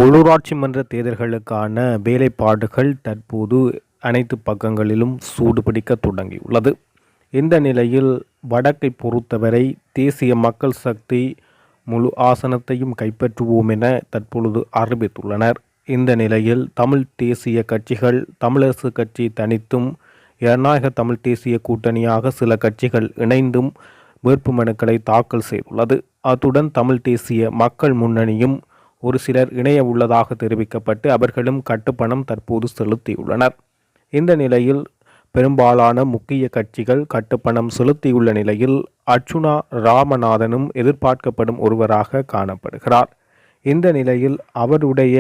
உள்ளூராட்சி மன்ற தேர்தல்களுக்கான வேலைப்பாடுகள் தற்போது அனைத்து பக்கங்களிலும் சூடுபிடிக்க தொடங்கியுள்ளது. இந்த நிலையில் வடக்கை பொறுத்தவரை தேசிய மக்கள் சக்தி முழு ஆசனத்தையும் கைப்பற்றுவோம் என தற்பொழுது அறிவித்துள்ளனர். இந்த நிலையில் தமிழ் தேசிய கட்சிகள், தமிழரசு கட்சி தனித்தும், ஜனநாயக தமிழ் தேசிய கூட்டணியாக சில கட்சிகள் இணைந்தும் வேட்புமனுக்களை தாக்கல் செய்துள்ளது. அத்துடன் தமிழ் தேசிய மக்கள் முன்னணியும் ஒரு சிலர் இணைய உள்ளதாக தெரிவிக்கப்பட்டு அவர்களும் கட்டுப்பணம் தற்போது செலுத்தியுள்ளனர். இந்த நிலையில் பெரும்பாலான முக்கிய கட்சிகள் கட்டுப்பணம் செலுத்தியுள்ள நிலையில் அர்ச்சுனா ராமநாதனும் எதிர்பார்க்கப்படும் ஒருவராக காணப்படுகிறார். இந்த நிலையில் அவருடைய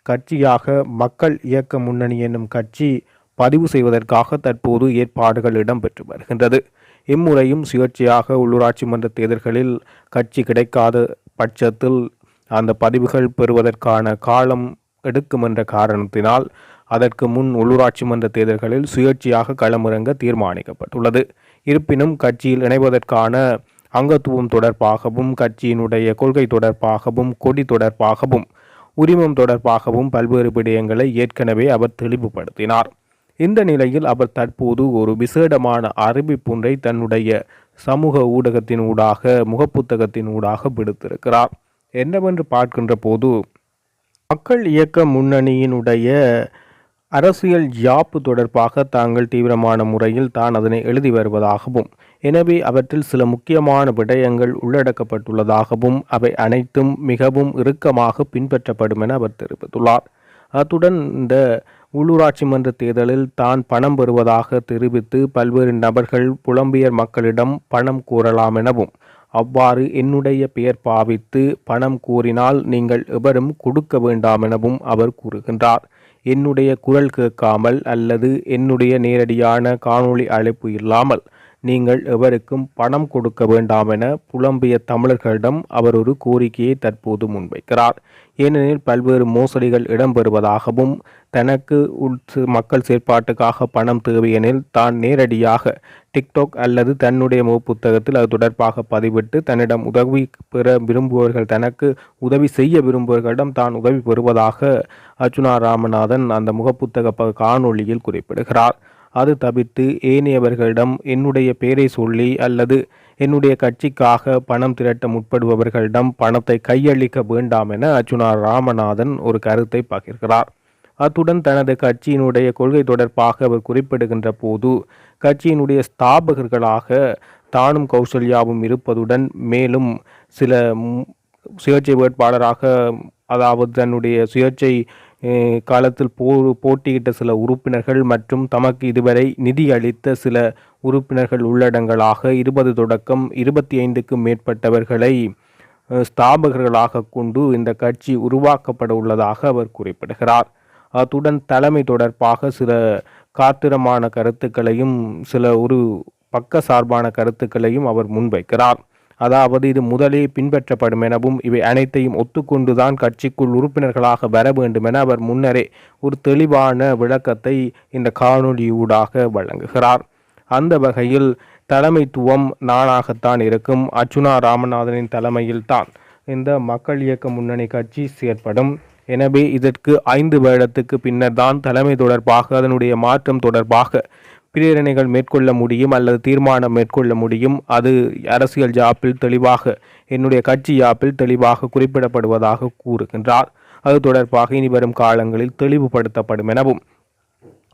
கட்சியாக மக்கள் இயக்க முன்னணி என்னும் கட்சி பதிவு செய்வதற்காக தற்போது ஏற்பாடுகள் இடம்பெற்று வருகின்றது. இம்முறையும் சுயேட்சையாக உள்ளூராட்சி மன்ற தேர்தல்களில் கட்சி கிடைக்காத பட்சத்தில் அந்த பதிவுகள் பெறுவதற்கான காலம் எடுக்கும் என்ற காரணத்தினால் அதற்கு முன் உள்ளூராட்சி மன்ற தேர்தல்களில் சுயேட்சையாக களமிறங்க தீர்மானிக்கப்பட்டுள்ளது. இருப்பினும் கட்சியில் இணைவதற்கான அங்கத்துவம் தொடர்பாகவும், கட்சியினுடைய கொள்கை தொடர்பாகவும், கொடி தொடர்பாகவும், உரிமம் தொடர்பாகவும் பல்வேறு விடயங்களை ஏற்கனவே அவர் தெளிவுபடுத்தினார். இந்த நிலையில் அவர் தற்போது ஒரு விசேடமான அறிவிப்பொன்றை தன்னுடைய சமூக ஊடகத்தின் ஊடாக, முகப்புத்தகத்தின் ஊடாக விடுத்திருக்கிறார். என்னவென்று பார்க்கின்ற போது, மக்கள் இயக்க முன்னணியினுடைய அரசியல் யாப்பு தொடர்பாக தாங்கள் தீவிரமான முறையில் தான் அதனை எழுதி வருவதாகவும், எனவே அவற்றில் சில முக்கியமான விடயங்கள் உள்ளடக்கப்பட்டுள்ளதாகவும், அவை அனைத்தும் மிகவும் இறுக்கமாக பின்பற்றப்படும் என அவர் தெரிவித்துள்ளார். அத்துடன் இந்த உள்ளூராட்சி மன்ற தேர்தலில் தான் பணம் பெறுவதாக தெரிவித்து பல்வேறு நபர்கள் புலம்பியர் மக்களிடம் பணம் கோரலாம் எனவும், அவ்வாறு என்னுடைய பெயர் பாவித்து பணம் கூறினால் நீங்கள் எவரும் கொடுக்க வேண்டாம் எனவும் அவர் கூறுகின்றார். என்னுடைய குரல் கேட்காமல் அல்லது என்னுடைய நேரடியான காணொளி அழைப்பு இல்லாமல் நீங்கள் எவருக்கும் பணம் கொடுக்க வேண்டாம் என புலம்பிய தமிழர்களிடம் அவர் ஒரு கோரிக்கையை தற்போது முன்வைக்கிறார். ஏனெனில் பல்வேறு மோசடிகள் இடம்பெறுவதாகவும், தனக்கு மக்கள் செயற்பாட்டுக்காக பணம் தேவையெனில் தான் நேரடியாக டிக்டாக் அல்லது தன்னுடைய புத்தகத்தில் அது தொடர்பாக பதிவிட்டு தன்னிடம் உதவி பெற விரும்புபவர்கள், தனக்கு உதவி செய்ய விரும்புபவர்களிடம் தான் உதவி பெறுவதாக அர்ச்சுனா ராமநாதன் அந்த முகப்புத்தக காணொளியில் குறிப்பிடுகிறார். அது தவிர்த்து ஏனையவர்களிடம் என்னுடைய பெயரை சொல்லி அல்லது என்னுடைய கட்சிக்காக பணம் திரட்ட முற்படுபவர்களிடம் பணத்தை கையளிக்க வேண்டாம் என அர்ச்சுனா ராமநாதன் ஒரு கருத்தை பகிர்கிறார். அத்துடன் தனது கட்சியினுடைய கொள்கை தொடர்பாக அவர் குறிப்பிடுகின்ற போது, கட்சியினுடைய ஸ்தாபகர்களாக தானும் கௌசல்யாவும் இருப்பதுடன் மேலும் சில சுயேட்சை வேட்பாளராக, அதாவது தன்னுடைய சுயேட்சை காலத்தில் போட்டியிட்ட சில உறுப்பினர்கள் மற்றும் தமக்கு இதுவரை நிதி அளித்த சில உறுப்பினர்கள் உள்ளடங்களாக 20 தொடக்கம் 25க்கும் மேற்பட்டவர்களை ஸ்தாபகர்களாக கொண்டு இந்த கட்சி உருவாக்கப்பட உள்ளதாக அவர் குறிப்பிடுகிறார். அத்துடன் தலைமை தொடர்பாக சில காத்திரமான கருத்துக்களையும் சில ஒரு பக்க சார்பான கருத்துக்களையும் அவர் முன்வைக்கிறார். அதாவது இது முதலே பின்பற்றப்படும் எனவும், இவை அனைத்தையும் ஒத்துக்கொண்டுதான் கட்சிக்குள் உறுப்பினர்களாக வர வேண்டும் என அவர் முன்னரே ஒரு தெளிவான விளக்கத்தை இந்த காணொலியூடாக வழங்குகிறார். அந்த வகையில் தலைமைத்துவம் நானாகத்தான் இருக்கும். அர்ச்சுனா ராமநாதனின் தலைமையில்தான் இந்த மக்கள் இயக்க முன்னணி கட்சி செயற்படும். எனவே இதற்கு 5 வருடத்துக்கு பின்னர் தான் தலைமை தொடர்பாக, அதனுடைய மாற்றம் தொடர்பாக பிரேரணைகள் மேற்கொள்ள முடியும் அல்லது தீர்மானம் மேற்கொள்ள முடியும். அது அரசியல் யாப்பில் தெளிவாக, என்னுடைய கட்சி யாப்பில் தெளிவாக குறிப்பிடப்படுவதாக கூறுகின்றார். அது தொடர்பாக இனி வரும் காலங்களில் தெளிவுபடுத்தப்படும் எனவும்,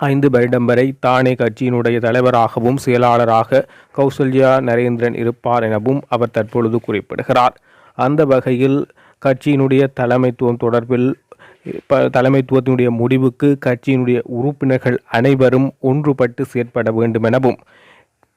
5 வருடம் வரை தானே கட்சியினுடைய தலைவராகவும் செயலாளராக கௌசல்யா நரேந்திரன் இருப்பார் எனவும் அவர் தற்பொழுது குறிப்பிடுகிறார். அந்த வகையில் கட்சியினுடைய தலைமைத்துவம் தொடர்பில் தலைமைத்துவத்தினுடைய முடிவுக்கு கட்சியினுடைய உறுப்பினர்கள் அனைவரும் ஒன்றுபட்டு செயற்பட வேண்டும் எனவும்,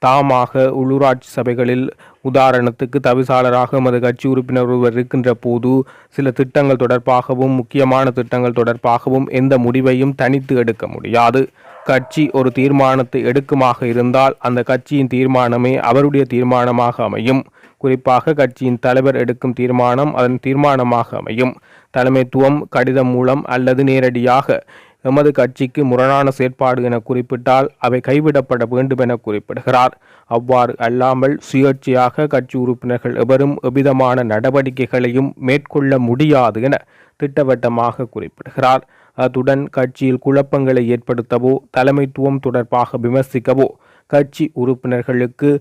தாமாக உள்ளூராட்சி சபைகளில் உதாரணத்துக்கு தவிசாளராக எமது கட்சி உறுப்பினர் ஒருவர் இருக்கின்ற போது சில திட்டங்கள் தொடர்பாகவும், முக்கியமான திட்டங்கள் தொடர்பாகவும் எந்த முடிவையும் தனித்து எடுக்க முடியாது. கட்சி ஒரு தீர்மானத்தை எடுக்குமாக இருந்தால் அந்த கட்சியின் தீர்மானமே அவருடைய தீர்மானமாக அமையும். குறிப்பாக கட்சியின் தலைவர் எடுக்கும் தீர்மானம் அதன் தீர்மானமாக அமையும். தலைமைத்துவம் கடிதம் மூலம் அல்லது நேரடியாக எமது கட்சிக்கு முரணான செயற்பாடு என குறிப்பிட்டால் அவை கைவிடப்பட வேண்டும் என குறிப்பிடுகிறார். அவ்வாறு அல்லாமல் சுயேட்சையாக கட்சி உறுப்பினர்கள் எவரும் எவ்விதமான நடவடிக்கைகளையும் மேற்கொள்ள முடியாது என திட்டவட்டமாக குறிப்பிடுகிறார். அத்துடன் கட்சியில் குழப்பங்களை ஏற்படுத்தவோ தலைமைத்துவம் தொடர்பாக விமர்சிக்கவோ கட்சி உறுப்பினர்களுக்கு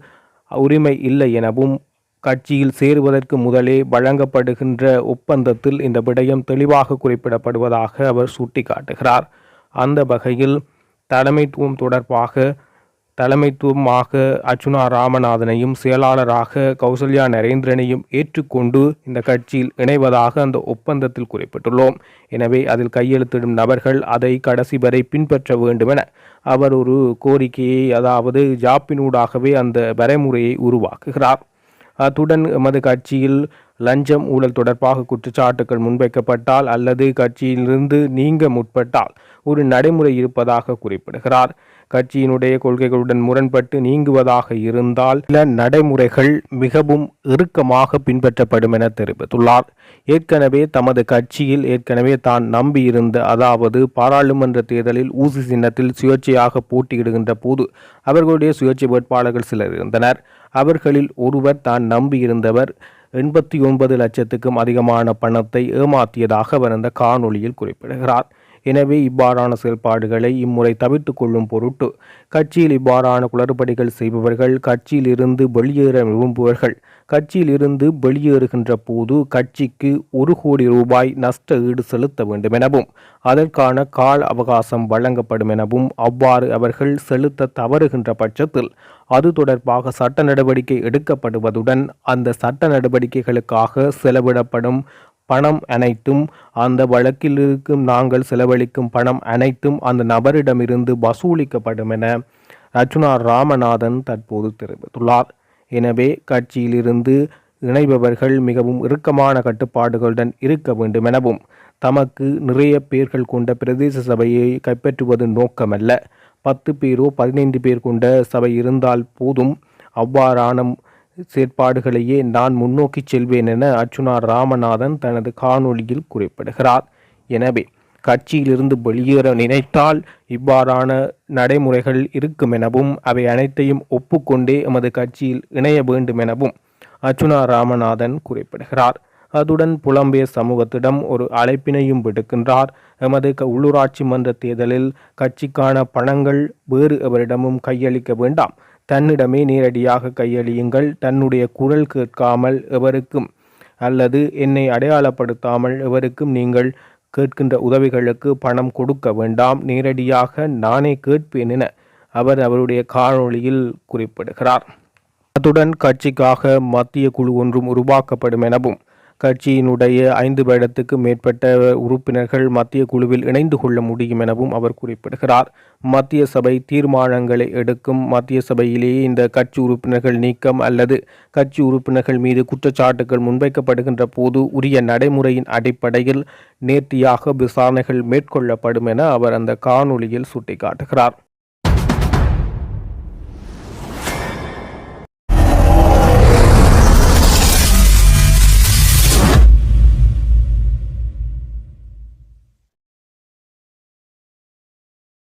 உரிமை இல்லை எனவும் கட்சியில் சேருவதற்கு முதலே வழங்கப்படுகின்ற ஒப்பந்தத்தில் இந்த விடயம் தெளிவாக குறிப்பிடப்படுவதாக அவர் சுட்டிக்காட்டுகிறார். அந்த வகையில் தலைமைத்துவமாக அர்ச்சுனா ராமநாதனையும் செயலாளராக கௌசல்யா நரேந்திரனையும் ஏற்றுக்கொண்டு இந்த கட்சியில் இணைவதாக அந்த ஒப்பந்தத்தில் குறிப்பிட்டுள்ளோம். எனவே அதில் கையெழுத்திடும் நபர்கள் அதை கடைசி வரை பின்பற்ற வேண்டும் என அவர் ஒரு கோரிக்கையை, அதாவது ஜாப்பினூடாகவே அந்த வரைமுறையை உருவாக்குகிறார். அத்துடன் எமது கட்சியில் லஞ்சம் ஊழல் தொடர்பாக குற்றச்சாட்டுகள் முன்வைக்கப்பட்டால் அல்லது கட்சியிலிருந்து நீங்க முற்பட்டால் ஒரு நடைமுறை இருப்பதாக குறிப்பிடுகிறார். கட்சியினுடைய கொள்கைகளுடன் முரண்பட்டு நீங்குவதாக இருந்தால் சில நடைமுறைகள் மிகவும் இறுக்கமாக பின்பற்றப்படும் என தெரிவித்துள்ளார். ஏற்கனவே தமது கட்சியில் தான் நம்பியிருந்த, அதாவது பாராளுமன்ற தேர்தலில் ஊசி சின்னத்தில் சுயேட்சையாக போட்டியிடுகின்ற போது அவர்களுடைய சுயேட்சை வேட்பாளர்கள் சிலர் இருந்தனர். அவர்களில் ஒருவர் தான் நம்பியிருந்தவர் 89 லட்சத்துக்கும் அதிகமான பணத்தை ஏமாற்றியதாக அவர் அந்த காணொளியில் குறிப்பிடுகிறார். எனவே இவ்வாறான செயல்பாடுகளை இம்முறை தவிர்த்து கொள்ளும் பொருட்டு கட்சியில் இவ்வாறான குளறுபடிகள் செய்பவர்கள், கட்சியில் இருந்து வெளியேற விரும்புவர்கள் கட்சியில் இருந்து வெளியேறுகின்ற போது கட்சிக்கு 1 கோடி ரூபாய் நஷ்ட ஈடு செலுத்த வேண்டும் எனவும் அதற்கான கால அவகாசம் வழங்கப்படும் எனவும், அவ்வாறு அவர்கள் செலுத்த தவறுகின்ற பட்சத்தில் அது தொடர்பாக சட்ட நடவடிக்கை எடுக்கப்படுவதுடன் அந்த சட்ட நடவடிக்கைகளுக்காக செலவிடப்படும் பணம் அனைத்தும், அந்த வழக்கில் இருக்கும் நாங்கள் செலவழிக்கும் பணம் அனைத்தும் அந்த நபரிடமிருந்து வசூலிக்கப்படும் என அர்ச்சுனா ராமநாதன் தற்போது தெரிவித்துள்ளார். எனவே கட்சியிலிருந்து இணைபவர்கள் மிகவும் இறுக்கமான கட்டுப்பாடுகளுடன் இருக்க வேண்டும் எனவும், தமக்கு நிறைய பேர்கள் கொண்ட பிரதேச சபையை கைப்பற்றுவது நோக்கமல்ல, 10 பேரோ 15 பேர் கொண்ட சபை இருந்தால் போதும், அவ்வாறான செயற்பாடுகளையே நான் முன்னோக்கி செல்வேன் என அர்ச்சுனா ராமநாதன் தனது காணொளியில் குறிப்பிடுகிறார். எனவே கட்சியிலிருந்து வெளியேற நினைத்தால் இவ்வாறான நடைமுறைகள் இருக்கும் எனவும், அவை அனைத்தையும் ஒப்புக்கொண்டே எமது கட்சியில் இணைய வேண்டும் எனவும் அர்ச்சுனா ராமநாதன் குறிப்பிடுகிறார். அதுடன் புலம்பெயர் சமூகத்திடம் ஒரு அழைப்பினையும் விடுக்கின்றார். எமது உள்ளூராட்சி மன்ற தேர்தலில் கட்சிக்கான பணங்கள் வேறு எவரிடமும் கையளிக்க வேண்டாம், தன்னிடமே நேரடியாக கையளியுங்கள். தன்னுடைய குரல் கேட்காமல் எவருக்கும் அல்லது என்னை அடையாளப்படுத்தாமல் எவருக்கும் நீங்கள் கேட்கின்ற உதவிகளுக்கு பணம் கொடுக்க வேண்டாம், நேரடியாக நானே கேட்பேன் என அவர் அவருடைய காணொளியில் குறிப்பிடுகிறார். அத்துடன் கட்சிக்காக மத்திய குழு ஒன்றும் உருவாக்கப்படும் எனவும், கட்சியினுடைய 5 வருடத்துக்கு மேற்பட்ட உறுப்பினர்கள் மத்திய குழுவில் இணைந்து கொள்ள முடியும் எனவும் அவர் குறிப்பிடுகிறார். மத்திய சபை தீர்மானங்களை எடுக்கும். மத்திய சபையிலேயே இந்த கட்சி உறுப்பினர்கள் நீக்கம் அல்லது கட்சி உறுப்பினர்கள் மீது குற்றச்சாட்டுகள் முன்வைக்கப்படுகின்ற போது உரிய நடைமுறையின் அடிப்படையில் நேர்த்தியாக விசாரணைகள் மேற்கொள்ளப்படும் என அவர் அந்த காணொளியில் சுட்டிக்காட்டுகிறார்.